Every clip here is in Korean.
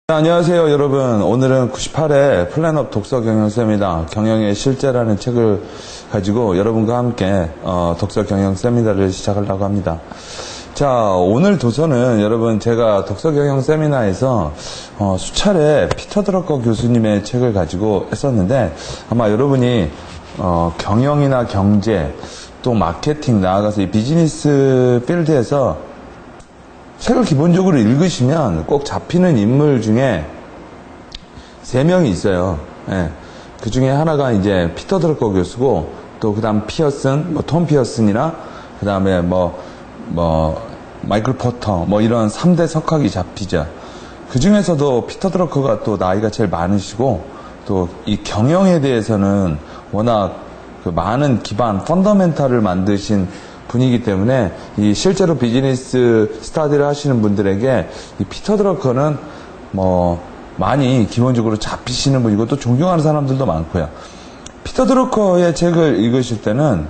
네, 안녕하세요 여러분. 오늘은 98회 플랜업 독서 경영세미나 경영의 실제라는 책을 가지고 여러분과 함께 독서 경영 세미나를 시작하려고 합니다. 자, 오늘 도서는 여러분 제가 독서 경영 세미나에서 수차례 피터 드러커 교수님의 책을 가지고 했었는데 아마 여러분이 경영이나 경제 또 마케팅 나아가서 이 비즈니스 필드에서 책을 기본적으로 읽으시면 꼭 잡히는 인물 중에 3명이 있어요. 예. 그 중에 하나가 이제 피터 드러커 교수고, 또 그 다음 피어슨, 톰 피어슨이나, 그 다음에 마이클 포터, 이런 3대 석학이 잡히죠. 그 중에서도 피터 드러커가 또 나이가 제일 많으시고, 또 이 경영에 대해서는 워낙 그 많은 기반, 펀더멘탈을 만드신 분이기 때문에 이 실제로 비즈니스 스타디를 하시는 분들에게 이 피터 드러커는 많이 기본적으로 잡히시는 분이고 또 존경하는 사람들도 많고요. 피터 드러커의 책을 읽으실 때는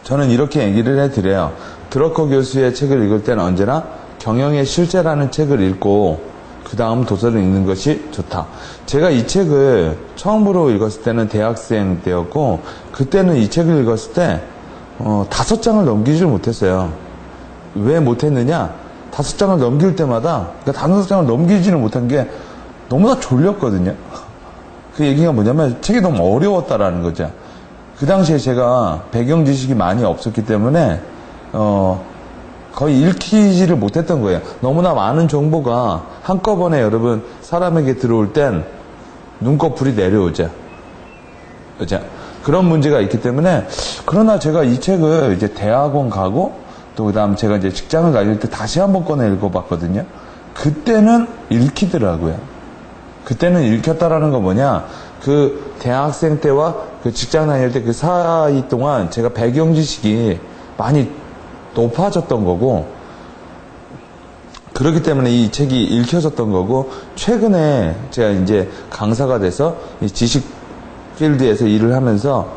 저는 이렇게 얘기를 해드려요. 드러커 교수의 책을 읽을 때는 언제나 경영의 실제라는 책을 읽고 그 다음 도서를 읽는 것이 좋다. 제가 이 책을 처음으로 읽었을 때는 대학생 때였고, 그때는 이 책을 읽었을 때 5장을 넘기질 못했어요. 왜 못했느냐? 5장을 넘길 때마다, 그러니까 5장을 넘기지는 못한 게 너무나 졸렸거든요. 그 얘기가 뭐냐면 책이 너무 어려웠다라는 거죠. 그 당시에 제가 배경 지식이 많이 없었기 때문에 거의 읽히지를 못했던 거예요. 너무나 많은 정보가 한꺼번에 여러분 사람에게 들어올 땐 눈꺼풀이 내려오죠. 그죠? 그런 문제가 있기 때문에, 그러나 제가 이 책을 이제 대학원 가고 또 그다음 제가 이제 직장을 가질 때 다시 한번 꺼내 읽어봤거든요. 그때는 읽히더라고요. 그때는 읽혔다라는 거 뭐냐? 그 대학생 때와 그 직장 다닐 때 그 사이 동안 제가 배경 지식이 많이 높아졌던 거고, 그렇기 때문에 이 책이 읽혀졌던 거고, 최근에 제가 이제 강사가 돼서 이 지식 필드에서 일을 하면서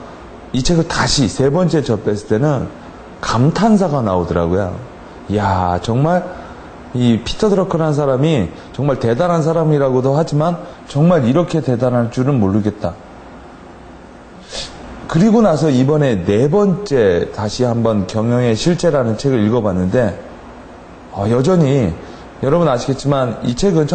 이 책을 다시 3번째 접했을 때는 감탄사가 나오더라고요. 이야, 정말 이 피터 드러커라는 사람이 정말 대단한 사람이라고도 하지만 정말 이렇게 대단할 줄은 모르겠다. 그리고 나서 이번에 4번째 다시 한번 경영의 실제라는 책을 읽어봤는데 여전히 여러분 아시겠지만 이 책은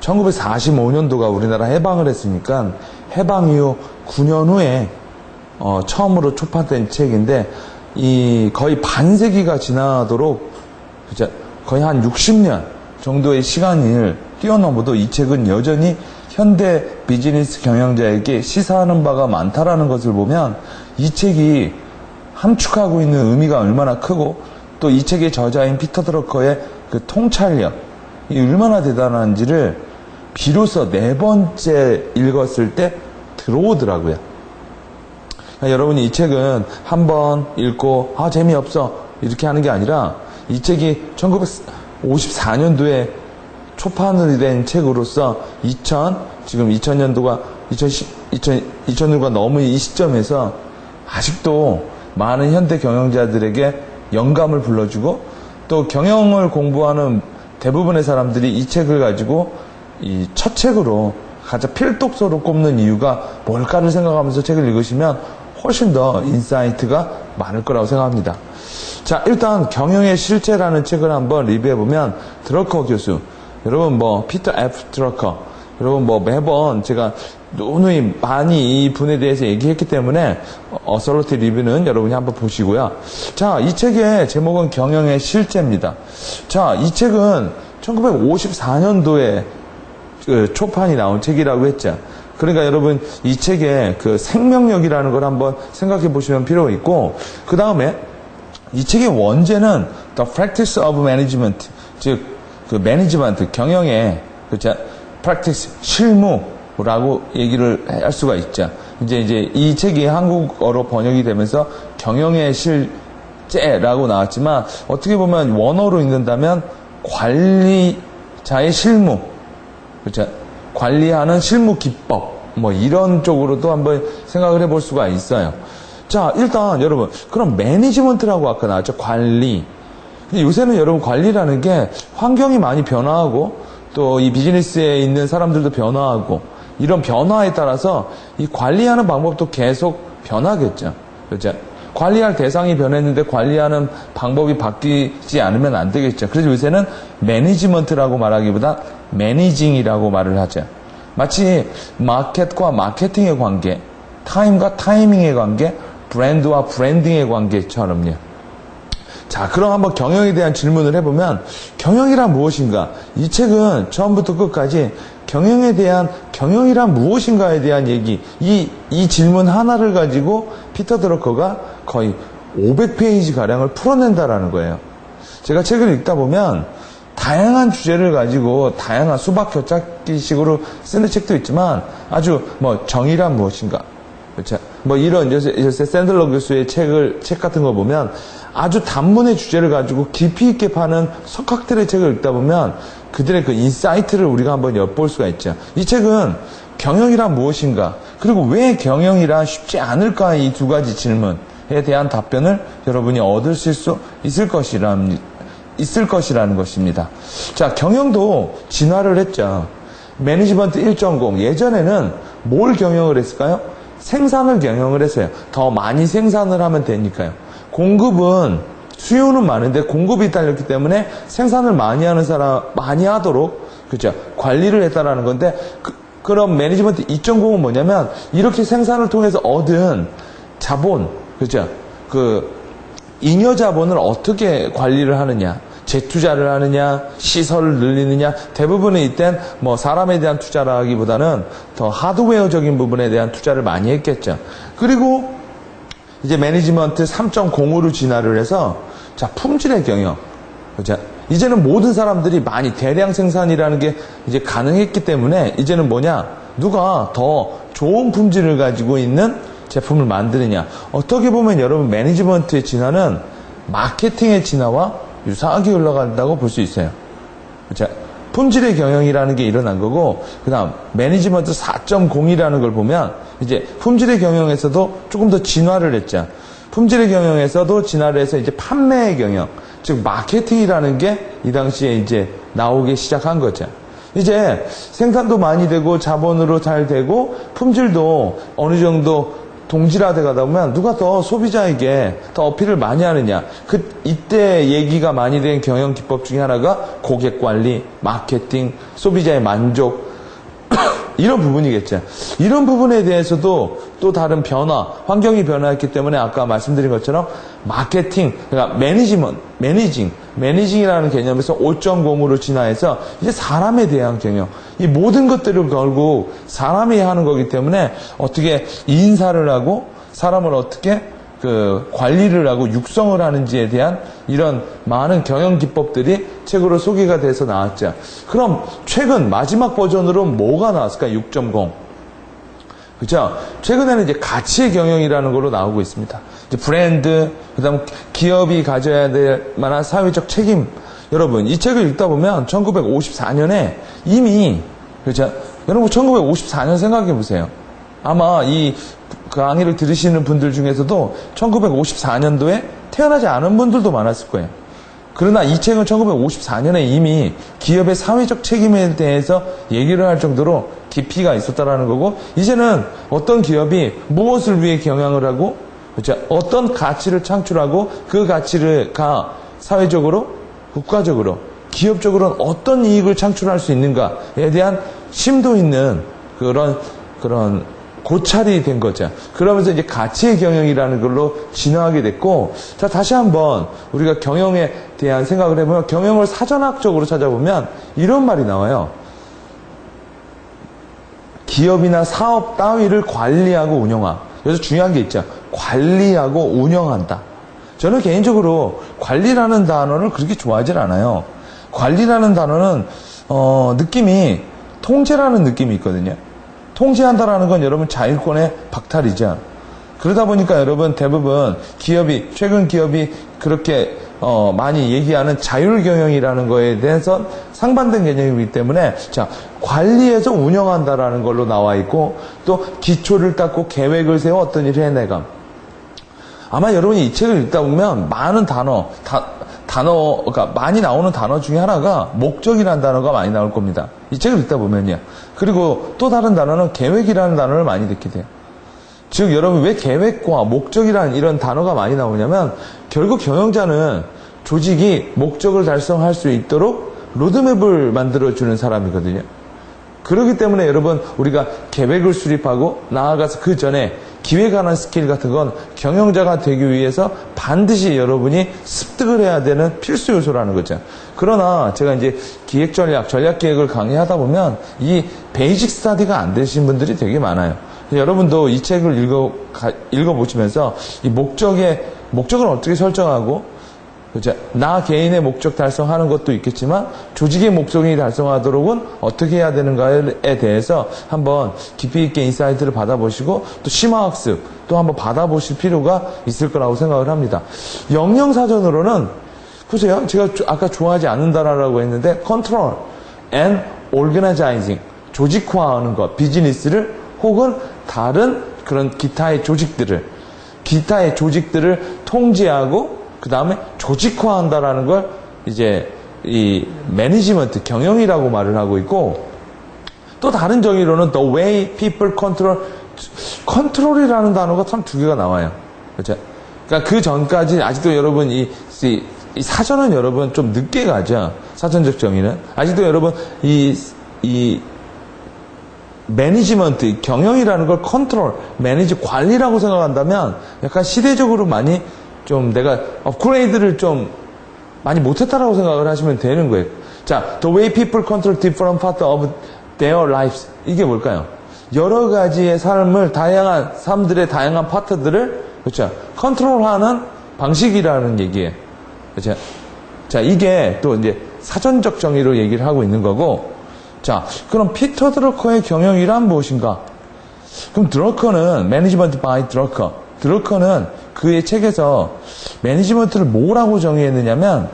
1945년도가 우리나라 해방을 했으니까 해방 이후 9년 후에 처음으로 출판된 책인데, 이 거의 반세기가 지나도록 거의 한 60년 정도의 시간을 뛰어넘어도 이 책은 여전히 현대 비즈니스 경영자에게 시사하는 바가 많다라는 것을 보면 이 책이 함축하고 있는 의미가 얼마나 크고, 또 이 책의 저자인 피터 드러커의 그 통찰력이 얼마나 대단한지를 비로소 4번째 읽었을 때 들어오더라고요. 그러니까 여러분이 이 책은 한번 읽고 재미없어 이렇게 하는 게 아니라, 이 책이 1954년도에 초판이 된 책으로서 지금 2000년도가 2000년도가 넘은 이 시점에서 아직도 많은 현대 경영자들에게 영감을 불러주고, 또 경영을 공부하는 대부분의 사람들이 이 책을 가지고 이 첫 책으로 가장 필독서로 꼽는 이유가 뭘까를 생각하면서 책을 읽으시면 훨씬 더 인사이트가 많을 거라고 생각합니다. 자, 일단 경영의 실제라는 책을 한번 리뷰해보면, 드러커 교수, 여러분 피터 F. 드러커, 여러분 매번 제가 누누이 많이 이 분에 대해서 얘기했기 때문에 어설러티 리뷰는 여러분이 한번 보시고요. 자, 이 책의 제목은 경영의 실제입니다. 자, 이 책은 1954년도에 초판이 나온 책이라고 했죠. 그러니까 여러분 이 책의 그 생명력이라는 걸 한번 생각해 보시면 필요가 있고, 그 다음에 이 책의 원제는 The Practice of Management, 즉 그 매니지먼트, 경영의 practice, 실무라고 얘기를 할 수가 있죠. 이제 이 책이 한국어로 번역이 되면서 경영의 실제라고 나왔지만, 어떻게 보면 원어로 읽는다면 관리자의 실무, 그렇죠? 관리하는 실무 기법, 이런 쪽으로도 한번 생각을 해볼 수가 있어요. 자, 일단 여러분, 그럼 매니지먼트라고 아까 나왔죠? 관리. 근데 요새는 여러분 관리라는 게 환경이 많이 변화하고 또 이 비즈니스에 있는 사람들도 변화하고 이런 변화에 따라서 이 관리하는 방법도 계속 변하겠죠. 그렇죠? 관리할 대상이 변했는데 관리하는 방법이 바뀌지 않으면 안 되겠죠. 그래서 요새는 매니지먼트라고 말하기보다 매니징이라고 말을 하죠. 마치 마켓과 마케팅의 관계, 타임과 타이밍의 관계, 브랜드와 브랜딩의 관계처럼요. 자, 그럼 한번 경영에 대한 질문을 해보면 경영이란 무엇인가? 이 책은 처음부터 끝까지 경영이란 무엇인가에 대한 얘기, 이 질문 하나를 가지고 피터 드러커가 거의 500페이지 가량을 풀어낸다라는 거예요. 제가 책을 읽다 보면 다양한 주제를 가지고 다양한 수박 겨찾기식으로 쓰는 책도 있지만 아주 정의란 무엇인가? 그렇죠? 이런 요새 샌들러 교수의 책 같은 거 보면 아주 단문의 주제를 가지고 깊이 있게 파는 석학들의 책을 읽다 보면 그들의 그 인사이트를 우리가 한번 엿볼 수가 있죠. 이 책은 경영이란 무엇인가, 그리고 왜 경영이란 쉽지 않을까, 이 두 가지 질문에 대한 답변을 여러분이 얻을 수 있을 것이라는 것입니다. 자, 경영도 진화를 했죠. 매니지먼트 1.0, 예전에는 뭘 경영을 했을까요? 생산을 경영을 했어요. 더 많이 생산을 하면 되니까요. 공급은, 수요는 많은데 공급이 딸렸기 때문에 생산을 많이 하는 사람, 많이 하도록, 그죠? 관리를 했다라는 건데, 그럼 매니지먼트 2.0은 뭐냐면, 이렇게 생산을 통해서 얻은 자본, 그죠? 잉여 자본을 어떻게 관리를 하느냐, 재투자를 하느냐, 시설을 늘리느냐, 대부분은 이땐 사람에 대한 투자라기보다는 더 하드웨어적인 부분에 대한 투자를 많이 했겠죠. 그리고 이제 매니지먼트 3.0으로 진화를 해서, 자, 품질의 경영. 그죠? 이제는 모든 사람들이 많이 대량 생산이라는 게 이제 가능했기 때문에 이제는 누가 더 좋은 품질을 가지고 있는 제품을 만드느냐. 어떻게 보면 여러분 매니지먼트의 진화는 마케팅의 진화와 유사하게 흘러간다고 볼 수 있어요. 자, 품질의 경영이라는 게 일어난 거고, 그 다음 매니지먼트 4.0이라는 걸 보면 이제 품질의 경영에서도 조금 더 진화를 했죠. 품질의 경영에서도 진화를 해서 이제 판매의 경영, 즉 마케팅이라는 게 이 당시에 이제 나오기 시작한 거죠. 이제 생산도 많이 되고 자본으로 잘 되고 품질도 어느 정도 동질화돼 가다 보면 누가 더 소비자에게 더 어필을 많이 하느냐. 이때 얘기가 많이 된 경영 기법 중에 하나가 고객 관리, 마케팅, 소비자의 만족, 이런 부분이겠죠. 이런 부분에 대해서도 또 다른 변화, 환경이 변화했기 때문에 아까 말씀드린 것처럼 마케팅, 그러니까 매니징이라는 개념에서 5.0으로 진화해서 이제 사람에 대한 경영, 이 모든 것들을 결국 사람이 하는 거기 때문에 어떻게 인사를 하고 사람을 어떻게 관리를 하고 육성을 하는지에 대한 이런 많은 경영 기법들이 책으로 소개가 돼서 나왔죠. 그럼 최근 마지막 버전으로 뭐가 나왔을까? 6.0. 그죠? 최근에는 이제 가치의 경영이라는 걸로 나오고 있습니다. 이제 브랜드, 그 다음 기업이 가져야 될 만한 사회적 책임. 여러분, 이 책을 읽다 보면 1954년에 이미, 그죠? 여러분, 1954년 생각해 보세요. 아마 이 강의를 들으시는 분들 중에서도 1954년도에 태어나지 않은 분들도 많았을 거예요. 그러나 이 책은 1954년에 이미 기업의 사회적 책임에 대해서 얘기를 할 정도로 깊이가 있었다라는 거고, 이제는 어떤 기업이 무엇을 위해 경영을 하고, 그렇죠? 어떤 가치를 창출하고 그 가치를 사회적으로, 국가적으로, 기업적으로는 어떤 이익을 창출할 수 있는가에 대한 심도 있는 그런 고찰이 된 거죠. 그러면서 이제 가치의 경영이라는 걸로 진화하게 됐고, 자, 다시 한번 우리가 경영에 대한 생각을 해보면, 경영을 사전학적으로 찾아보면 이런 말이 나와요. 기업이나 사업 따위를 관리하고 운영하. 여기서 중요한 게 있죠. 관리하고 운영한다. 저는 개인적으로 관리라는 단어를 그렇게 좋아하질 않아요. 관리라는 단어는 느낌이 통제라는 느낌이 있거든요. 통제한다라는 건 여러분 자율권의 박탈이죠. 그러다 보니까 여러분 대부분 최근 기업이 그렇게 많이 얘기하는 자율경영이라는 거에 대해서 상반된 개념이기 때문에, 자, 관리해서 운영한다라는 걸로 나와 있고, 또 기초를 닦고 계획을 세워 어떤 일을 해내감. 아마 여러분이 이 책을 읽다 보면 많은 단어 그러니까 많이 나오는 단어 중에 하나가 목적이라는 단어가 많이 나올 겁니다. 이 책을 읽다 보면요. 그리고 또 다른 단어는 계획이라는 단어를 많이 듣게 돼요. 즉, 여러분, 왜 계획과 목적이라는 이런 단어가 많이 나오냐면, 결국 경영자는 조직이 목적을 달성할 수 있도록 로드맵을 만들어주는 사람이거든요. 그렇기 때문에 여러분, 우리가 계획을 수립하고 나아가서 그 전에 기획하는 스킬 같은 건 경영자가 되기 위해서 반드시 여러분이 습득을 해야 되는 필수 요소라는 거죠. 그러나 제가 이제 기획 전략 계획을 강의하다 보면 이 베이직 스터디가 안 되신 분들이 되게 많아요. 여러분도 이 책을 읽어보시면서 이 목적을 어떻게 설정하고, 그죠? 나 개인의 목적 달성하는 것도 있겠지만 조직의 목적이 달성하도록은 어떻게 해야 되는가에 대해서 한번 깊이 있게 인사이트를 받아보시고 또 심화학습 또 한번 받아보실 필요가 있을 거라고 생각을 합니다. 영영사전으로는 보세요. 제가 아까 좋아하지 않는 단어라고 했는데 control and organizing, 조직화하는 것, 비즈니스를 혹은 다른 그런 기타의 조직들을 통제하고 그 다음에 조직화한다라는 걸 이제 이 매니지먼트, 경영이라고 말을 하고 있고, 또 다른 정의로는 the way people control이라는 단어가 참 두 개가 나와요. 그렇죠? 그러니까 그 전까지 아직도 여러분 이 사전은 여러분 좀 늦게 가죠. 사전적 정의는 아직도 여러분 이 매니지먼트, 경영이라는 걸 컨트롤, 매니지, 관리라고 생각한다면 약간 시대적으로 많이 좀 내가 업그레이드를 좀 많이 못했다라고 생각을 하시면 되는 거예요. 자, the way people control different parts of their lives. 이게 뭘까요? 여러 가지의 삶을, 삶들의 다양한 파트들을, 그렇죠, 컨트롤하는 방식이라는 얘기예요. 그렇죠? 자, 이게 또 이제 사전적 정의로 얘기를 하고 있는 거고, 자, 그럼 피터 드러커의 경영이란 무엇인가? 그럼 드러커는 매니지먼트 바이 드러커는 그의 책에서 매니지먼트를 뭐라고 정의했느냐면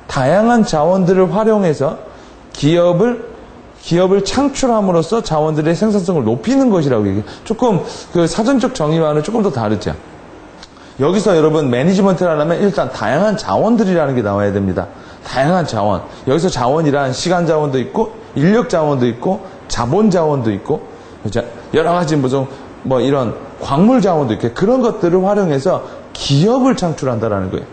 다양한 자원들을 활용해서 기업을 창출함으로써 자원들의 생산성을 높이는 것이라고 얘기해요. 조금 그 사전적 정의와는 조금 더 다르죠. 여기서 여러분 매니지먼트라면 일단 다양한 자원들이라는 게 나와야 됩니다. 다양한 자원. 여기서 자원이란 시간 자원도 있고 인력 자원도 있고 자본 자원도 있고, 그렇죠? 여러 가지 뭐 이런 광물 자원도 있고 그런 것들을 활용해서 기업을 창출한다라는 거예요.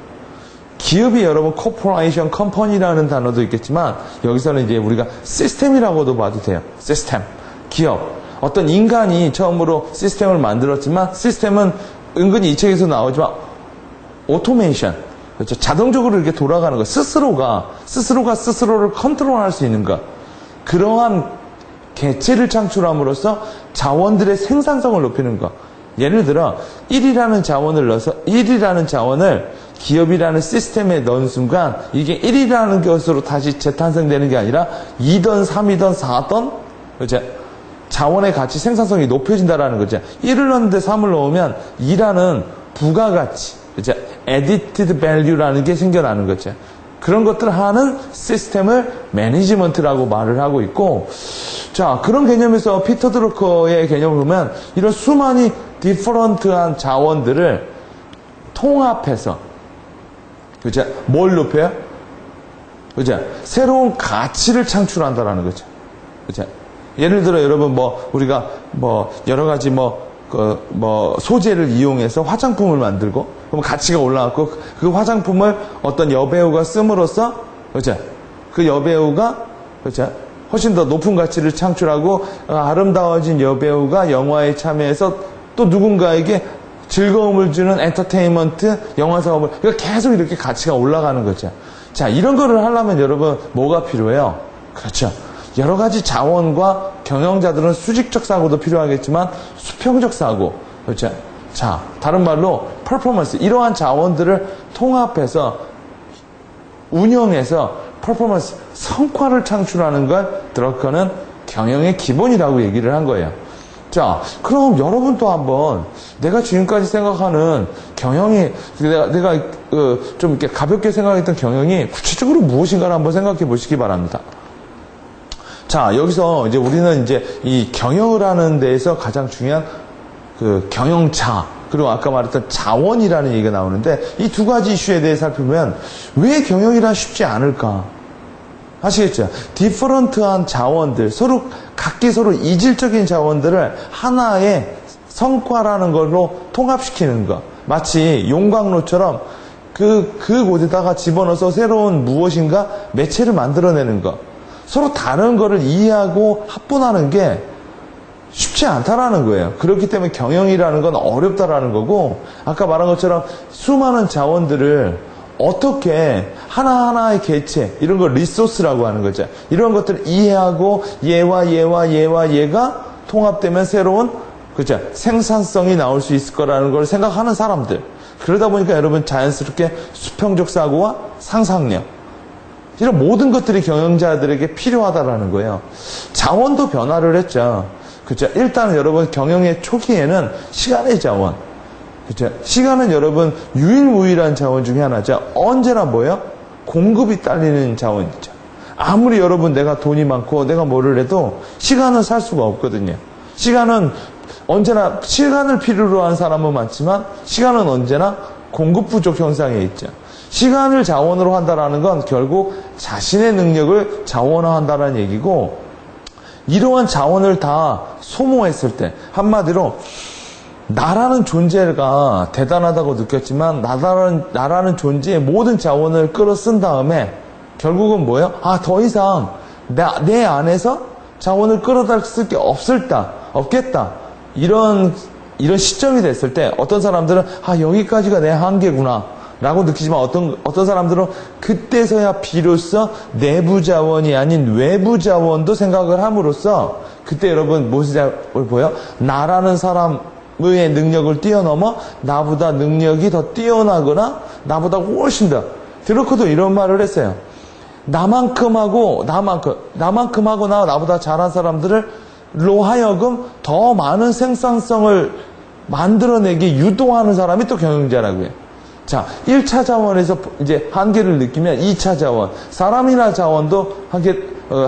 기업이 여러분 코퍼레이션, 컴퍼니라는 단어도 있겠지만 여기서는 이제 우리가 시스템이라고도 봐도 돼요. 시스템, 기업. 어떤 인간이 처음으로 시스템을 만들었지만 시스템은 은근히 이 책에서 나오지만 오토메이션, 그렇죠? 자동적으로 이렇게 돌아가는 거, 스스로가 스스로를 컨트롤할 수 있는 것, 그러한 개체를 창출함으로써 자원들의 생산성을 높이는 것. 예를 들어 1이라는 자원을 넣어서 1이라는 자원을 기업이라는 시스템에 넣은 순간 이게 1이라는 것으로 다시 재탄생되는 게 아니라 2던 3이던 4던, 그렇죠? 자원의 가치, 생산성이 높여진다라는 거죠. 1을 넣는데 3을 넣으면 2라는 부가가치, 그렇죠? added value라는 게 생겨나는 거죠. 그런 것들을 하는 시스템을 매니지먼트라고 말을 하고 있고, 자, 그런 개념에서 피터 드러커의 개념을 보면 이런 수많이 디퍼런트한 자원들을 통합해서, 그죠? 뭘 높여요? 그죠? 새로운 가치를 창출한다라는 거죠. 그죠? 예를 들어 여러분 우리가 여러 가지 소재를 이용해서 화장품을 만들고, 그럼 가치가 올라갔고, 그 화장품을 어떤 여배우가 씀으로써, 그렇죠? 그 여배우가, 그렇죠? 훨씬 더 높은 가치를 창출하고, 아름다워진 여배우가 영화에 참여해서 또 누군가에게 즐거움을 주는 엔터테인먼트, 영화 사업을, 그러니까 계속 이렇게 가치가 올라가는 거죠. 자, 이런 거를 하려면 여러분, 뭐가 필요해요? 그렇죠. 여러 가지 자원과 경영자들은 수직적 사고도 필요하겠지만 수평적 사고, 그렇죠? 자, 다른 말로 퍼포먼스, 이러한 자원들을 통합해서 운영해서 퍼포먼스, 성과를 창출하는 걸 드러커는 경영의 기본이라고 얘기를 한 거예요. 자, 그럼 여러분도 한번 내가 지금까지 생각하는 경영이, 내가 좀 이렇게 가볍게 생각했던 경영이 구체적으로 무엇인가를 한번 생각해 보시기 바랍니다. 자, 여기서 이제 우리는 이제 이 경영을 하는 데에서 가장 중요한 그 경영자, 그리고 아까 말했던 자원이라는 얘기가 나오는데 이 두 가지 이슈에 대해 살펴보면 왜 경영이란 쉽지 않을까? 아시겠죠? 디퍼런트한 자원들, 각기 서로 이질적인 자원들을 하나의 성과라는 걸로 통합시키는 것. 마치 용광로처럼 곳에다가 집어넣어서 새로운 무엇인가 매체를 만들어내는 것. 서로 다른 거를 이해하고 합분하는 게 쉽지 않다라는 거예요. 그렇기 때문에 경영이라는 건 어렵다라는 거고, 아까 말한 것처럼 수많은 자원들을 어떻게 하나하나의 개체, 이런 걸 리소스라고 하는 거죠. 이런 것들을 이해하고 얘와 얘가 통합되면 새로운 그죠? 생산성이 나올 수 있을 거라는 걸 생각하는 사람들. 그러다 보니까 여러분 자연스럽게 수평적 사고와 상상력, 이런 모든 것들이 경영자들에게 필요하다라는 거예요. 자원도 변화를 했죠. 그죠? 일단 여러분 경영의 초기에는 시간의 자원. 그죠? 시간은 여러분 유일무이한 자원 중에 하나죠. 언제나 뭐예요? 공급이 딸리는 자원이죠. 아무리 여러분 내가 돈이 많고 내가 뭐를 해도 시간은 살 수가 없거든요. 시간은 언제나 시간을 필요로 하는 사람은 많지만 시간은 언제나 공급 부족 현상에 있죠. 시간을 자원으로 한다는 건 결국 자신의 능력을 자원화한다는 얘기고, 이러한 자원을 다 소모했을 때 한마디로 나라는 존재가 대단하다고 느꼈지만 나라는 존재의 모든 자원을 끌어 쓴 다음에 결국은 뭐예요? 더 이상 내 안에서 자원을 끌어다 쓸 게 없겠다. 이런 시점이 됐을 때 어떤 사람들은 여기까지가 내 한계구나 라고 느끼지만 어떤 사람들은 그때서야 비로소 내부 자원이 아닌 외부 자원도 생각을 함으로써 그때 여러분 무엇을 보여? 나라는 사람의 능력을 뛰어넘어 나보다 능력이 더 뛰어나거나 나보다 훨씬 더. 드러크도 이런 말을 했어요. 나만큼 하고 나보다 잘한 사람들로 하여금 더 많은 생산성을 만들어내기 유도하는 사람이 또 경영자라고요. 자, 1차 자원에서 이제 한계를 느끼면 2차 자원, 사람이나 자원도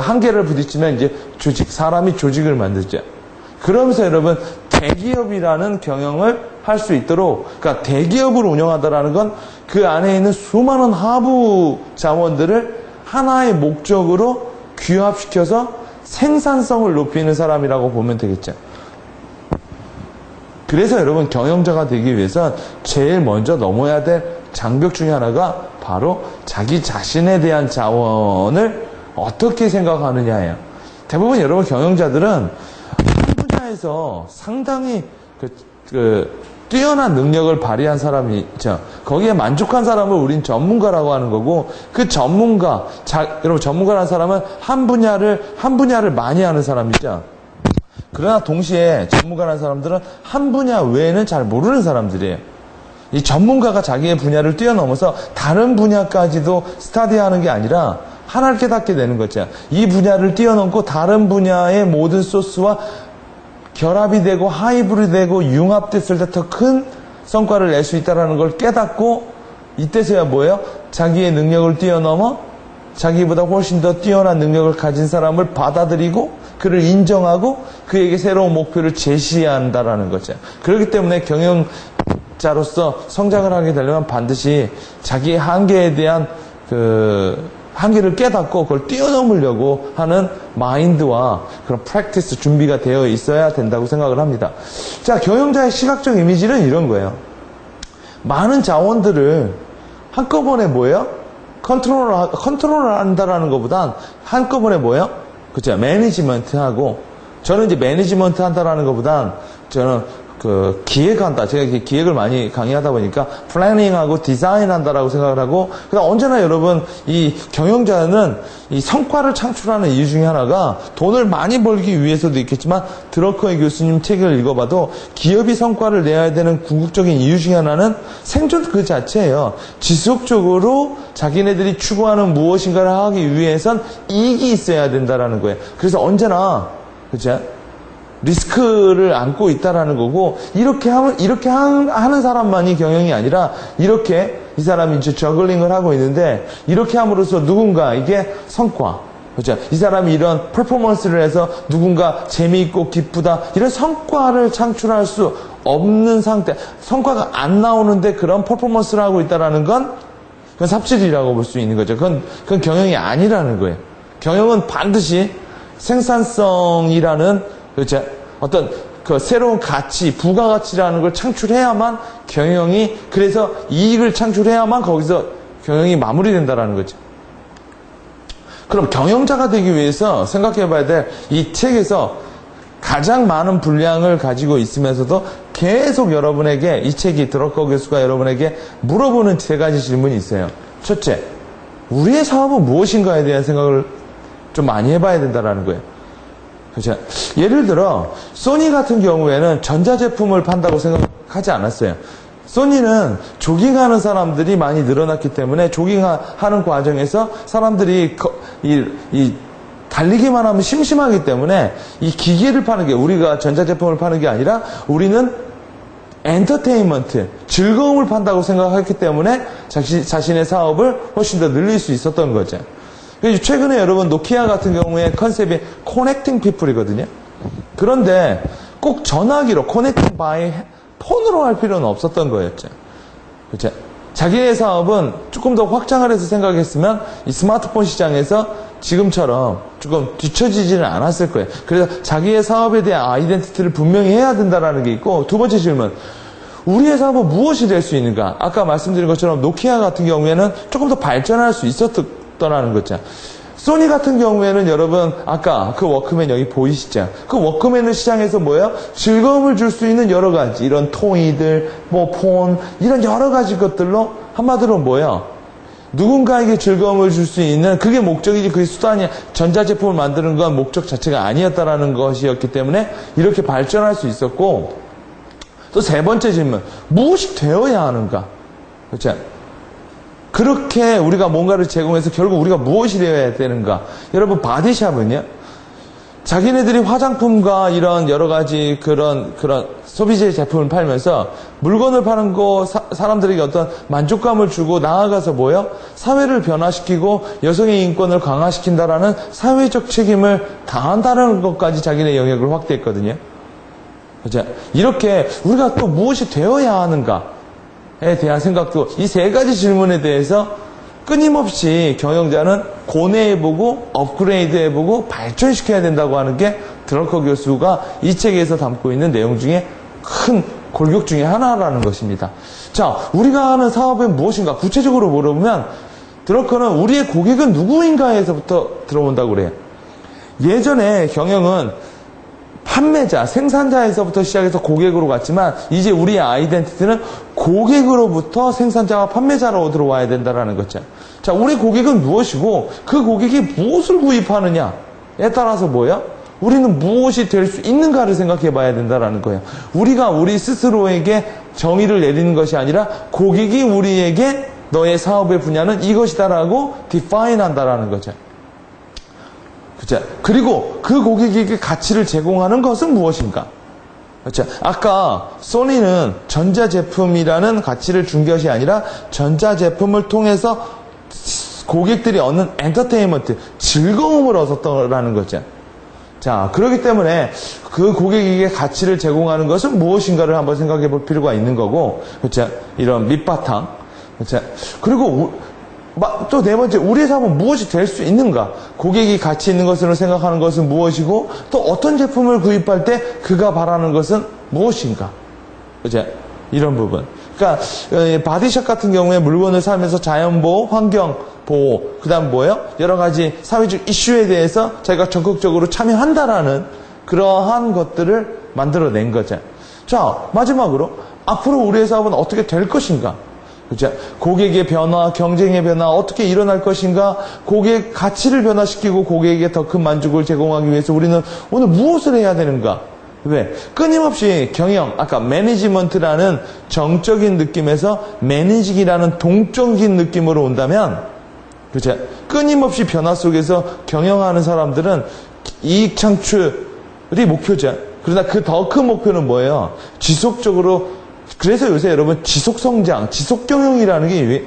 한계를 부딪히면 이제 사람이 조직을 만들죠. 그러면서 여러분 대기업이라는 경영을 할 수 있도록, 그러니까 대기업을 운영한다라는 건 그 안에 있는 수많은 하부 자원들을 하나의 목적으로 규합시켜서 생산성을 높이는 사람이라고 보면 되겠죠. 그래서 여러분 경영자가 되기 위해선 제일 먼저 넘어야 될 장벽 중에 하나가 바로 자기 자신에 대한 자원을 어떻게 생각하느냐예요. 대부분 여러분 경영자들은 한 분야에서 상당히 뛰어난 능력을 발휘한 사람이 있죠. 거기에 만족한 사람을 우린 전문가라고 하는 거고, 그 여러분 전문가라는 사람은 한 분야를 많이 하는 사람이죠. 그러나 동시에 전문가라는 사람들은 한 분야 외에는 잘 모르는 사람들이에요. 이 전문가가 자기의 분야를 뛰어넘어서 다른 분야까지도 스터디하는 게 아니라 하나를 깨닫게 되는 거죠. 이 분야를 뛰어넘고 다른 분야의 모든 소스와 결합이 되고 하이브리드 되고 융합됐을 때 더 큰 성과를 낼 수 있다는 걸 깨닫고, 이때서야 뭐예요? 자기의 능력을 뛰어넘어 자기보다 훨씬 더 뛰어난 능력을 가진 사람을 받아들이고 그를 인정하고 그에게 새로운 목표를 제시한다라는 거죠. 그렇기 때문에 경영자로서 성장을 하게 되려면 반드시 자기의 한계에 대한 한계를 깨닫고 그걸 뛰어넘으려고 하는 마인드와 그런 프랙티스 준비가 되어 있어야 된다고 생각을 합니다. 자, 경영자의 시각적 이미지는 이런 거예요. 많은 자원들을 한꺼번에 뭐예요? 컨트롤을 한다라는 것보단 한꺼번에 뭐예요? 그죠? 매니지먼트하고, 저는 이제 매니지먼트 한다라는 것보단 저는 기획한다. 제가 기획을 많이 강의하다 보니까 플래닝하고 디자인한다라고 생각을 하고, 그다음 언제나 여러분 이 경영자는 이 성과를 창출하는 이유 중에 하나가 돈을 많이 벌기 위해서도 있겠지만, 드러커의 교수님 책을 읽어봐도 기업이 성과를 내야 되는 궁극적인 이유 중에 하나는 생존 그 자체예요. 지속적으로 자기네들이 추구하는 무엇인가를 하기 위해선 이익이 있어야 된다라는 거예요. 그래서 언제나 그죠? 리스크를 안고 있다라는 거고, 이렇게 하는 사람만이 경영이 아니라, 이렇게 이 사람이 이제 저글링을 하고 있는데, 이렇게 함으로써 누군가 이게 성과, 그렇죠? 이 사람이 이런 퍼포먼스를 해서 누군가 재미있고 기쁘다, 이런 성과를 창출할 수 없는 상태, 성과가 안 나오는데 그런 퍼포먼스를 하고 있다는 건 그건 삽질이라고 볼 수 있는 거죠. 그건 경영이 아니라는 거예요. 경영은 반드시 생산성이라는 그렇죠? 어떤 그 새로운 가치, 부가가치라는 걸 창출해야만 경영이, 그래서 이익을 창출해야만 거기서 경영이 마무리된다라는 거죠. 그럼 경영자가 되기 위해서 생각해 봐야 될 이 책에서 가장 많은 분량을 가지고 있으면서도 계속 여러분에게, 이 책이 드러커 교수가 여러분에게 물어보는 세 가지 질문이 있어요. 첫째, 우리의 사업은 무엇인가에 대한 생각을 좀 많이 해봐야 된다는 거예요. 그렇죠? 예를 들어 소니 같은 경우에는 전자제품을 판다고 생각하지 않았어요. 소니는 조깅하는 사람들이 많이 늘어났기 때문에 조깅하는 과정에서 사람들이 이 달리기만 하면 심심하기 때문에 이 기계를 파는 게, 우리가 전자제품을 파는 게 아니라 우리는 엔터테인먼트, 즐거움을 판다고 생각했기 때문에 자신의 사업을 훨씬 더 늘릴 수 있었던 거죠. 최근에 여러분 노키아 같은 경우에 컨셉이 커넥팅 피플이거든요. 그런데 꼭 전화기로 커넥팅 바이 폰으로 할 필요는 없었던 거였죠. 그렇죠? 자기의 사업은 조금 더 확장을 해서 생각했으면 이 스마트폰 시장에서 지금처럼 조금 뒤처지지는 않았을 거예요. 그래서 자기의 사업에 대한 아이덴티티를 분명히 해야 된다는 게 있고, 두 번째 질문, 우리의 사업은 무엇이 될 수 있는가? 아까 말씀드린 것처럼 노키아 같은 경우에는 조금 더 발전할 수 있었다는 거죠. 소니 같은 경우에는 여러분 아까 그 워크맨 여기 보이시죠? 그 워크맨은 시장에서 뭐예요? 즐거움을 줄 수 있는 여러 가지 이런 토이들, 뭐 폰, 이런 여러 가지 것들로 한마디로 뭐예요? 누군가에게 즐거움을 줄 수 있는, 그게 목적이지 그게 수단이, 전자제품을 만드는 건 목적 자체가 아니었다라는 것이었기 때문에 이렇게 발전할 수 있었고, 또 세 번째 질문, 무엇이 되어야 하는가? 그렇죠? 그렇게 우리가 뭔가를 제공해서 결국 우리가 무엇이 되어야 되는가? 여러분, 바디샵은요, 자기네들이 화장품과 이런 여러 가지 그런 소비재 제품을 팔면서 물건을 파는 거, 사람들에게 어떤 만족감을 주고 나아가서 뭐요? 사회를 변화시키고 여성의 인권을 강화시킨다라는 사회적 책임을 다한다는 것까지 자기네 영역을 확대했거든요. 그죠? 이렇게 우리가 또 무엇이 되어야 하는가에 대한 생각도, 이 세 가지 질문에 대해서 끊임없이 경영자는 고뇌해보고 업그레이드해보고 발전시켜야 된다고 하는 게 드러커 교수가 이 책에서 담고 있는 내용 중에 큰 골격 중에 하나라는 것입니다. 자, 우리가 하는 사업은 무엇인가? 구체적으로 물어보면 드러커는 우리의 고객은 누구인가에서부터 들어온다고 그래요. 예전에 경영은 판매자, 생산자에서부터 시작해서 고객으로 갔지만 이제 우리의 아이덴티티는 고객으로부터 생산자와 판매자로 들어와야 된다는 거죠. 자, 우리 고객은 무엇이고 그 고객이 무엇을 구입하느냐에 따라서 뭐예요? 우리는 무엇이 될 수 있는가를 생각해 봐야 된다는 거예요. 우리가 우리 스스로에게 정의를 내리는 것이 아니라 고객이 우리에게 너의 사업의 분야는 이것이다라고 디파인 한다는 거죠. 그렇죠? 그리고 그 고객에게 가치를 제공하는 것은 무엇인가? 그렇죠? 아까 소니는 전자제품이라는 가치를 준 것이 아니라 전자제품을 통해서 고객들이 얻는 엔터테인먼트, 즐거움을 얻었다는 거죠. 자, 그렇기 때문에 그 고객에게 가치를 제공하는 것은 무엇인가를 한번 생각해 볼 필요가 있는 거고, 그렇죠? 이런 밑바탕. 그렇죠? 그리고 또 네 번째, 우리의 사업은 무엇이 될 수 있는가? 고객이 가치 있는 것으로 생각하는 것은 무엇이고, 또 어떤 제품을 구입할 때 그가 바라는 것은 무엇인가? 그죠? 이런 부분. 그러니까 바디샵 같은 경우에 물건을 사면서 자연보호, 환경보호, 그 다음 뭐예요? 여러 가지 사회적 이슈에 대해서 자기가 적극적으로 참여한다라는 그러한 것들을 만들어낸 거죠. 자, 마지막으로 앞으로 우리의 사업은 어떻게 될 것인가? 그렇죠? 고객의 변화, 경쟁의 변화, 어떻게 일어날 것인가? 고객 가치를 변화시키고 고객에게 더 큰 만족을 제공하기 위해서 우리는 오늘 무엇을 해야 되는가? 왜? 끊임없이 경영, 아까 매니지먼트라는 정적인 느낌에서 매니직이라는 동적인 느낌으로 온다면, 그렇죠? 끊임없이 변화 속에서 경영하는 사람들은 이익 창출이 목표죠. 그러나 그 더 큰 목표는 뭐예요? 지속적으로. 그래서 요새 여러분 지속성장, 지속경영이라는 게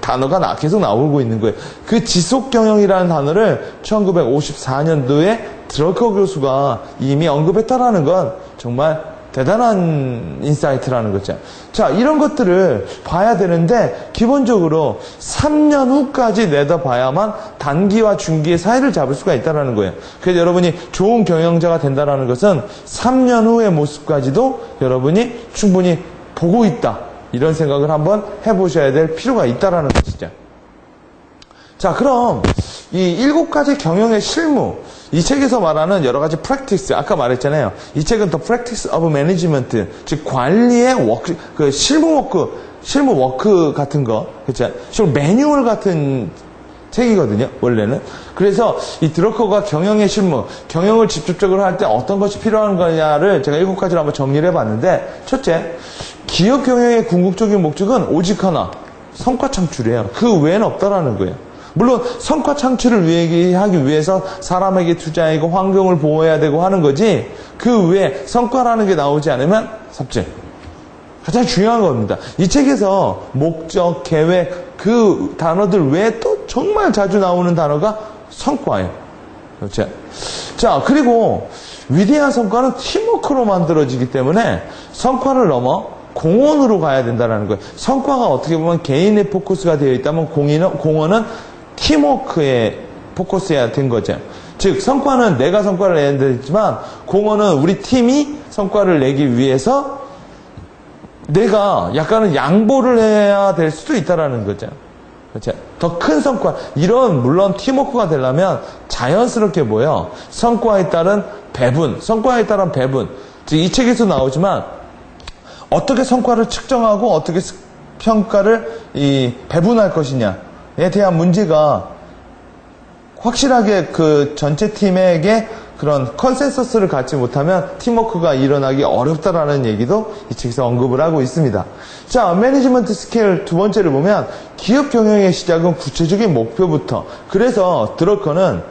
단어가 계속 나오고 있는 거예요. 그 지속경영이라는 단어를 1954년도에 드러커 교수가 이미 언급했다라는 건 정말 대단한 인사이트라는 거죠. 자, 이런 것들을 봐야 되는데 기본적으로 3년 후까지 내다봐야만 단기와 중기의 사이를 잡을 수가 있다는 거예요. 그래서 여러분이 좋은 경영자가 된다는 것은 3년 후의 모습까지도 여러분이 충분히 보고 있다. 이런 생각을 한번 해보셔야 될 필요가 있다는 것이죠. 자, 그럼 이 7가지 경영의 실무, 이 책에서 말하는 여러 가지 practice, 아까 말했잖아요. 이 책은 The Practice of Management, 즉 관리의 워크, 그 실무 워크 같은 거, 그렇죠? 실무 매뉴얼 같은 책이거든요, 원래는. 그래서 이 드러커가 경영의 실무, 경영을 직접적으로 할 때 어떤 것이 필요한 거냐를 제가 7가지로 한번 정리를 해봤는데, 첫째, 기업 경영의 궁극적인 목적은 오직 하나, 성과 창출이에요. 그 외에는 없다라는 거예요. 물론 성과 창출을 하기 위해서 사람에게 투자하고 환경을 보호해야 되고 하는 거지, 그 외에 성과라는 게 나오지 않으면 삽질. 가장 중요한 겁니다. 이 책에서 목적, 계획, 그 단어들 외에 또 정말 자주 나오는 단어가 성과예요. 그렇죠? 자, 그리고 위대한 성과는 팀워크로 만들어지기 때문에 성과를 넘어 공헌으로 가야 된다는 거예요. 성과가 어떻게 보면 개인의 포커스가 되어 있다면 공헌은 팀워크에 포커스해야 된 거죠. 즉, 성과는 내가 성과를 내야 되지만 공헌은 우리 팀이 성과를 내기 위해서 내가 약간은 양보를 해야 될 수도 있다라는 거죠. 그렇죠? 더 큰 성과, 이런 물론 팀워크가 되려면 자연스럽게 뭐예요? 성과에 따른 배분, 즉 이 책에서 나오지만 어떻게 성과를 측정하고 어떻게 평가를 배분할 것이냐에 대한 문제가 확실하게 그 전체 팀에게 그런 컨센서스를 갖지 못하면 팀워크가 일어나기 어렵다라는 얘기도 이 책에서 언급을 하고 있습니다. 자, 매니지먼트 스케일 두 번째를 보면 기업 경영의 시작은 구체적인 목표부터. 그래서 드러커는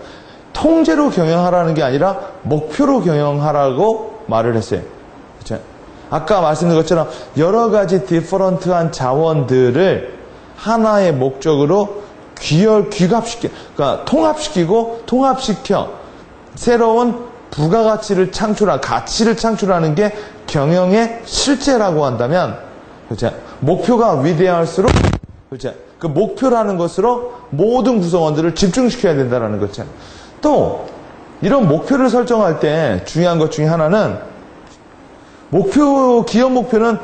통제로 경영하라는 게 아니라 목표로 경영하라고 말을 했어요. 그렇죠? 아까 말씀드린 것처럼 여러 가지 디퍼런트한 자원들을 하나의 목적으로 그러니까 통합시켜 새로운 부가가치를 가치를 창출하는 게 경영의 실제라고 한다면, 그렇죠? 목표가 위대할수록, 그렇죠? 그 목표라는 것으로 모든 구성원들을 집중시켜야 된다는 거죠. 또 이런 목표를 설정할 때 중요한 것 중에 하나는 기업 목표는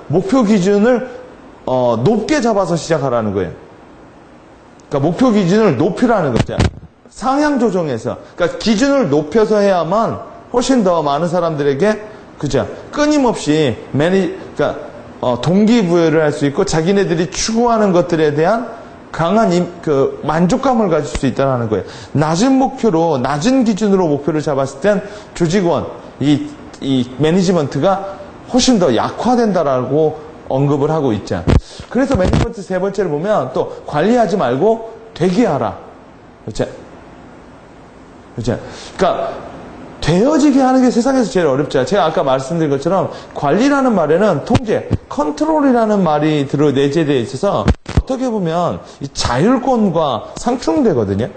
목표 기준을 높게 잡아서 시작하라는 거예요. 그러니까 목표 기준을 높이라는 거죠. 상향 조정해서, 그러니까 기준을 높여서 해야만 훨씬 더 많은 사람들에게, 그죠? 끊임없이 그러니까 동기부여를 할 수 있고 자기네들이 추구하는 것들에 대한 강한 만족감을 가질 수 있다는 거예요. 낮은 기준으로 목표를 잡았을 땐 조직원, 이 매니지먼트가 훨씬 더 약화된다라고 언급을 하고 있죠. 그래서 매니지먼트 세 번째를 보면 또 관리하지 말고 되게 하라. 그렇죠? 그러니까 되어지게 하는 게 세상에서 제일 어렵죠. 제가 아까 말씀드린 것처럼 관리라는 말에는 통제, 컨트롤이라는 말이 내재되어 있어서 어떻게 보면 이 자율권과 상충되거든요.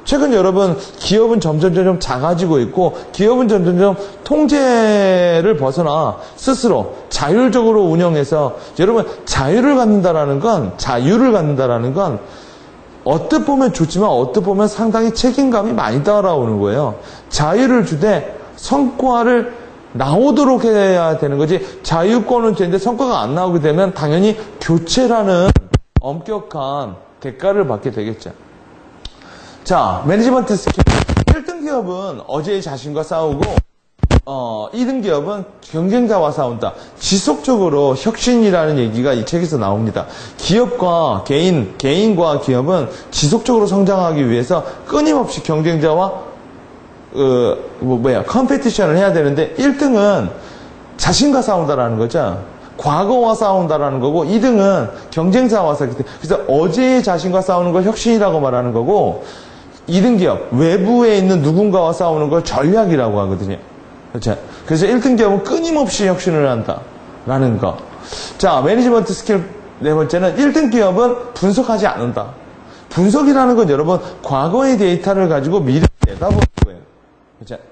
최근 여러분 기업은 점점 작아지고 있고 기업은 점점 통제를 벗어나 스스로 자율적으로 운영해서, 여러분 자유를 갖는다라는 건 어떻게 보면 좋지만 어떻게 보면 상당히 책임감이 많이 따라오는 거예요. 자유를 주되 성과를 나오도록 해야 되는 거지, 자유권은 되는데 성과가 안 나오게 되면 당연히 교체라는 엄격한 대가를 받게 되겠죠. 자, 매니지먼트 스킬. 1등 기업은 어제의 자신과 싸우고 2등 기업은 경쟁자와 싸운다. 지속적으로 혁신이라는 얘기가 이 책에서 나옵니다. 기업과 개인과 기업은 지속적으로 성장하기 위해서 끊임없이 경쟁자와 컴페티션을 해야 되는데 1등은 자신과 싸운다라는 거죠. 과거와 싸운다라는 거고 2등은 경쟁자와 싸우기 때문에, 그래서 어제의 자신과 싸우는 걸 혁신이라고 말하는 거고 2등 기업, 외부에 있는 누군가와 싸우는 걸 전략이라고 하거든요. 그렇죠? 그래서 1등 기업은 끊임없이 혁신을 한다라는 거. 자, 매니지먼트 스킬 네 번째는 1등 기업은 분석하지 않는다. 분석이라는 건 여러분 과거의 데이터를 가지고 미래를 내다보는 거예요. 그렇죠?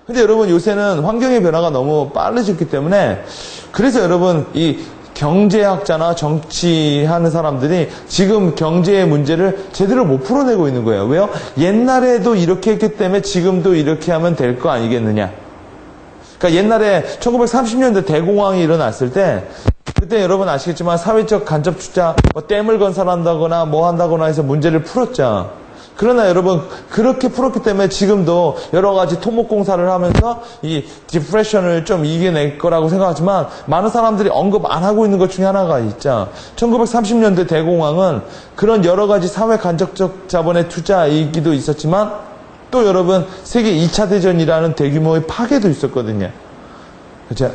근데 여러분 요새는 환경의 변화가 너무 빨라졌기 때문에 그래서 여러분 이 경제학자나 정치하는 사람들이 지금 경제의 문제를 제대로 못 풀어내고 있는 거예요. 왜요? 옛날에도 이렇게 했기 때문에 지금도 이렇게 하면 될 거 아니겠느냐. 그러니까 옛날에 1930년대 대공황이 일어났을 때 그때 여러분 아시겠지만 사회적 간접 투자, 뭐 댐을 건설한다거나 뭐 한다거나 해서 문제를 풀었죠. 그러나 여러분 그렇게 풀었기 때문에 지금도 여러 가지 토목공사를 하면서 이 디프레션을 좀 이겨낼 거라고 생각하지만 많은 사람들이 언급 안 하고 있는 것 중에 하나가 있죠. 1930년대 대공황은 그런 여러 가지 사회 간접적 자본의 투자이기도 있었지만 또 여러분 세계 2차 대전이라는 대규모의 파괴도 있었거든요. 그렇죠?